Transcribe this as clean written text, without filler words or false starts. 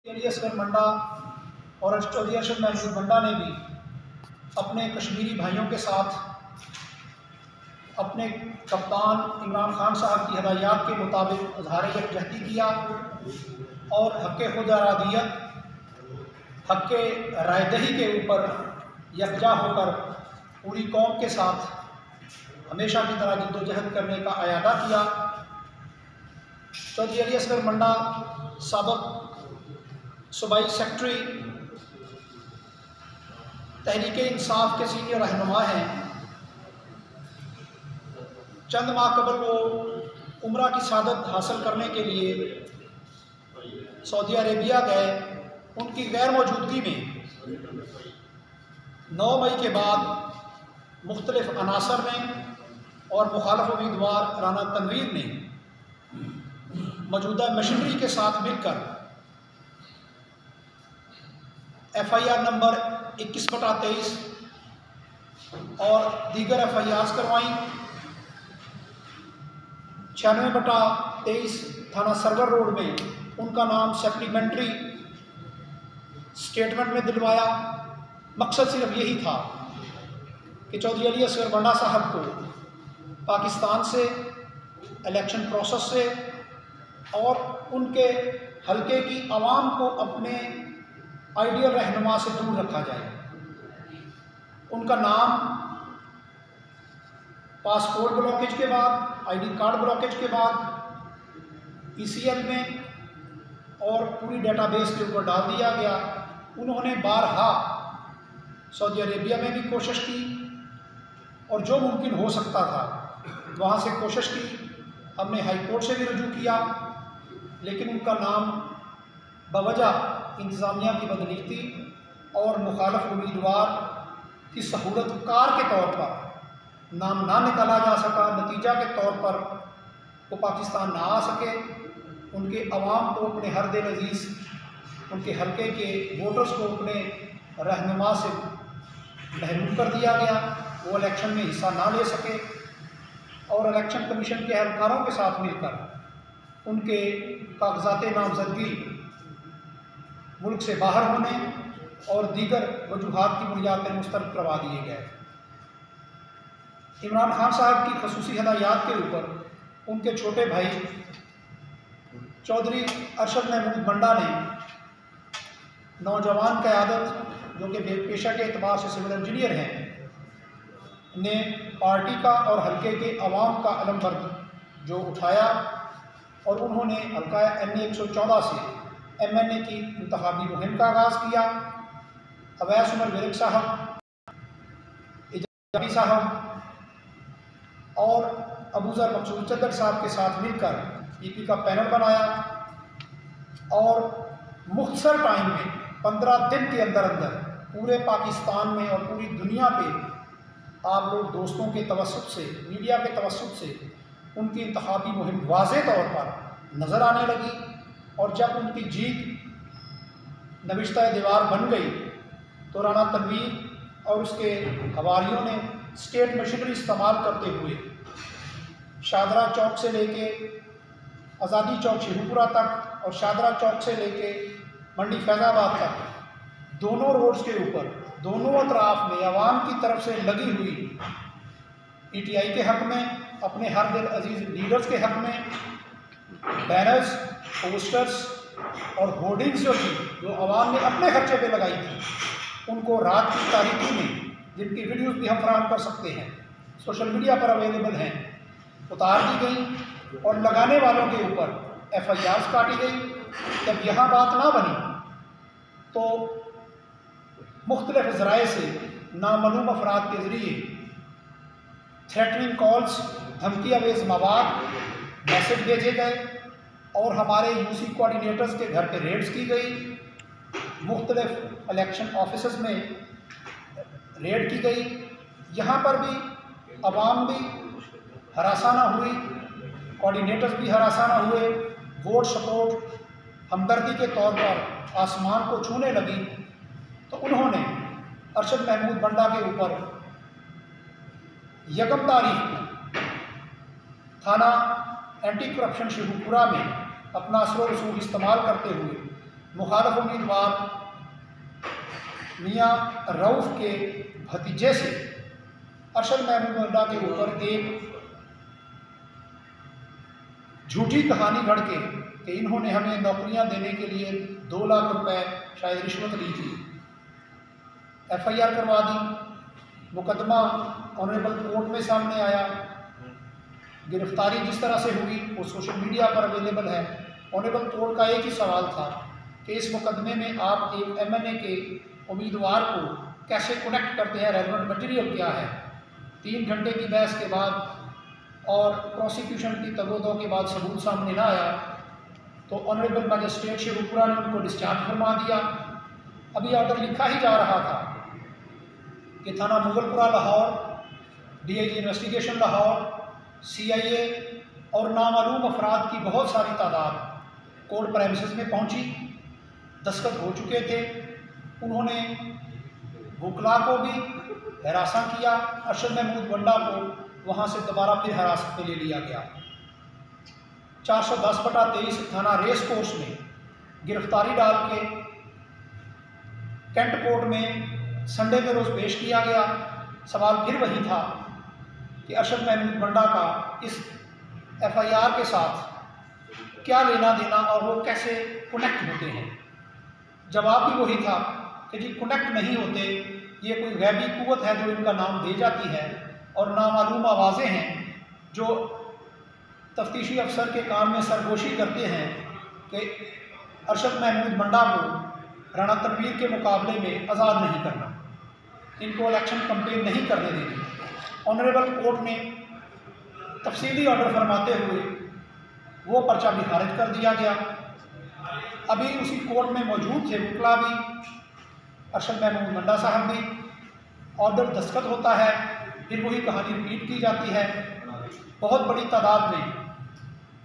चौधरी असगर मंडा और चौधरी अरशद महमूद मंडा ने भी अपने कश्मीरी भाइयों के साथ अपने कप्तान इमरान खान साहब की हदायत के मुताबिक इज़हार यकजहती किया और हक़ खुद अरादियत, हक़ रायदही के ऊपर यकजा होकर पूरी कौम के साथ हमेशा की तरह जद्दोजहद करने का अयादा किया। चौधरी अली असगर मंडा साबिक़ सूबाई सेक्रेटरी तहरीक इंसाफ के सीनियर रहनुमा हैं। चंद माह कबल वो उम्रा की सादत हासिल करने के लिए सऊदी अरेबिया गए। उनकी गैर मौजूदगी में 9 मई के बाद मुख्तलिफ अनासर ने और मुखालिफ उम्मीदवार राना तनवीर ने मौजूदा मशीनरी के साथ मिलकर FIR नंबर 21/23 और दीगर FIRs करवाई। 96/23 थाना सरवर रोड में उनका नाम सप्लीमेंट्री स्टेटमेंट में दिलवाया। मकसद सिर्फ यही था कि चौधरी अली असगर मंडा साहब को पाकिस्तान से, इलेक्शन प्रोसेस से और उनके हलके की आवाम को अपने आइडियल रहनुमा से दूर रखा जाए। उनका नाम पासपोर्ट ब्लॉकेज के बाद, ID कार्ड ब्लॉकेज के बाद ECL में और पूरी डेटाबेस के ऊपर डाल दिया गया। उन्होंने बारहा सऊदी अरेबिया में भी कोशिश की और जो मुमकिन हो सकता था वहाँ से कोशिश की। हमने हाई कोर्ट से भी रुजू किया, लेकिन उनका नाम बवजह इंतज़ामिया की बदनीति और मुखालिफ उम्मीदवार की सहूलतकार के तौर पर नाम ना निकाला जा सका। नतीजा के तौर पर वो पाकिस्तान ना आ सके। उनके अवाम को, अपने हर दिल अजीज़ उनके हल्के के वोटर्स को अपने रहनुमा से महरूम कर दिया गया। वो इलेक्शन में हिस्सा ना ले सके और इलेक्शन कमीशन के एहलकारों के साथ मिलकर उनके कागजात नामजदगी मुल्क से बाहर होने और दीगर वजूहात की बुनियाद पर मुस्तरद करवा दिए गए। इमरान खान साहब की खसूसी हदायत के ऊपर उनके छोटे भाई चौधरी अरशद महमूद मंडा ने नौजवान क़यादत, जो कि पेशा के एतबार से सिविल इंजीनियर हैं, ने पार्टी का और हल्के के अवाम का अलमबर्द जो उठाया और उन्होंने हल्का MA 114 से MNA की इंतखाबी मुहिम का आगाज़ किया। अवैस उमर विरक साहब, इजाज़ी साहब और अबूज़र मकसूद चद्दर साहब के साथ मिलकर EP का पैनल बनाया और मुख्तसर टाइम में 15 दिन के अंदर अंदर पूरे पाकिस्तान में और पूरी दुनिया पे आप लोग दोस्तों के तवस्सुत से, मीडिया के तवस्सुत से उनकी इंतखाबी मुहिम वाज़े तौर पर नज़र आने लगी। और जब उनकी जीत नविश्ता दीवार बन गई तो राना तनवीर और उसके हवारियों ने स्टेट मशीनरी इस्तेमाल करते हुए शादरा चौक से लेके आज़ादी चौक शेखुपुरा तक और शादरा चौक से लेके मंडी फैज़ाबाद तक दोनों रोड्स के ऊपर, दोनों अतराफ में आवाम की तरफ से लगी हुई PTI के हक़ में, अपने हर दिल अजीज़ लीडर्स के हक़ में बैनर्स, पोस्टर्स और होर्डिंग्स जो आवाम ने अपने खर्चे पे लगाई थी, उनको रात की तारीकी में, जिनकी वीडियोस भी हम फराहम कर सकते हैं, सोशल मीडिया पर अवेलेबल हैं, उतार दी गई और लगाने वालों के ऊपर FIRs काटी गई। जब यहाँ बात ना बनी तो मुख्तलिफ ज़राए से नामालूम अफराद के ज़रिए थ्रेटनिंग कॉल्स, धमकी आवेज़ मवाद, मैसेज भेजे गए और हमारे UC कोऑर्डिनेटर्स के घर पे रेड्स की गई। मुख्तलिफ इलेक्शन ऑफिसेस में रेड की गई। यहाँ पर भी अवाम भी हरासाना हुई, कोऑर्डिनेटर्स भी हरासाना हुए। वोट सपोर्ट हमदर्दी के तौर पर आसमान को छूने लगी तो उन्होंने अरशद महमूद मंडा के ऊपर 1 तारीख को थाना एंटी करप्शन शेखुपुरा में अपना असर रसूख इस्तेमाल करते हुए मुखालफ उम्मीदवार मियाँ रऊफ़ के भतीजे से अरशद महमूद वंडा के ऊपर एक झूठी कहानी गढ़ के कि इन्होंने हमें नौकरियां देने के लिए 2 लाख रुपए शायद रिश्वत ली थी, FIR करवा दी। मुकदमा ऑनरेबल कोर्ट में सामने आया। गिरफ्तारी जिस तरह से हुई वो सोशल मीडिया पर अवेलेबल है। ऑनरेबल कोर्ट का एक ही सवाल था कि इस मुकदमे में आप एक MNA के उम्मीदवार को कैसे कनेक्ट करते हैं, रेलेवेंट मटेरियल क्या है। 3 घंटे की बहस के बाद और प्रोसिक्यूशन की तगोदो के बाद सबूत सामने ना आया तो ऑनरेबल मजिस्ट्रेट शेखपुरा ने उनको डिस्चार्ज फरमा दिया। अभी ऑर्डर लिखा ही जा रहा था कि थाना Mughalpura Lahore, DIG investigation Lahore, CIA और नामालूम अफराद की बहुत सारी तादाद कोर्ट प्रेमिसेस में पहुंची, दस्तखत हो चुके थे। उन्होंने वकला को भी हिरासा किया। अरशद महमूद वंडा को वहाँ से दोबारा फिर हिरासत में ले लिया गया। 410/23 थाना रेस कोर्स में गिरफ्तारी डाल के कैंट कोर्ट में संडे के रोज़ पेश किया गया। सवाल फिर वही था कि अरशद महमूद वंडा का इस FIR के साथ क्या लेना देना और वो कैसे कनेक्ट होते हैं। जवाब भी वही था कि जी कनेक्ट नहीं होते, ये कोई गैबी कुव्वत है जो इनका नाम दे जाती है और नामालूम आवाज़ें हैं जो तफ्तीशी अफसर के काम में सरगोशी करते हैं कि अरशद महमूद वंडा को राणा तनवीर के मुकाबले में आज़ाद नहीं करना, इनको इलेक्शन कंपेन नहीं करने देनी। ऑनरेबल कोर्ट ने तफसीली ऑर्डर फरमाते हुए वो पर्चा भी खारिज कर दिया गया। अभी उसी कोर्ट में मौजूद थे वकला भी, अरशद महमूद वंडा साहब भी। ऑर्डर दस्तखत होता है, फिर वही कहानी रिपीट की जाती है। बहुत बड़ी तादाद में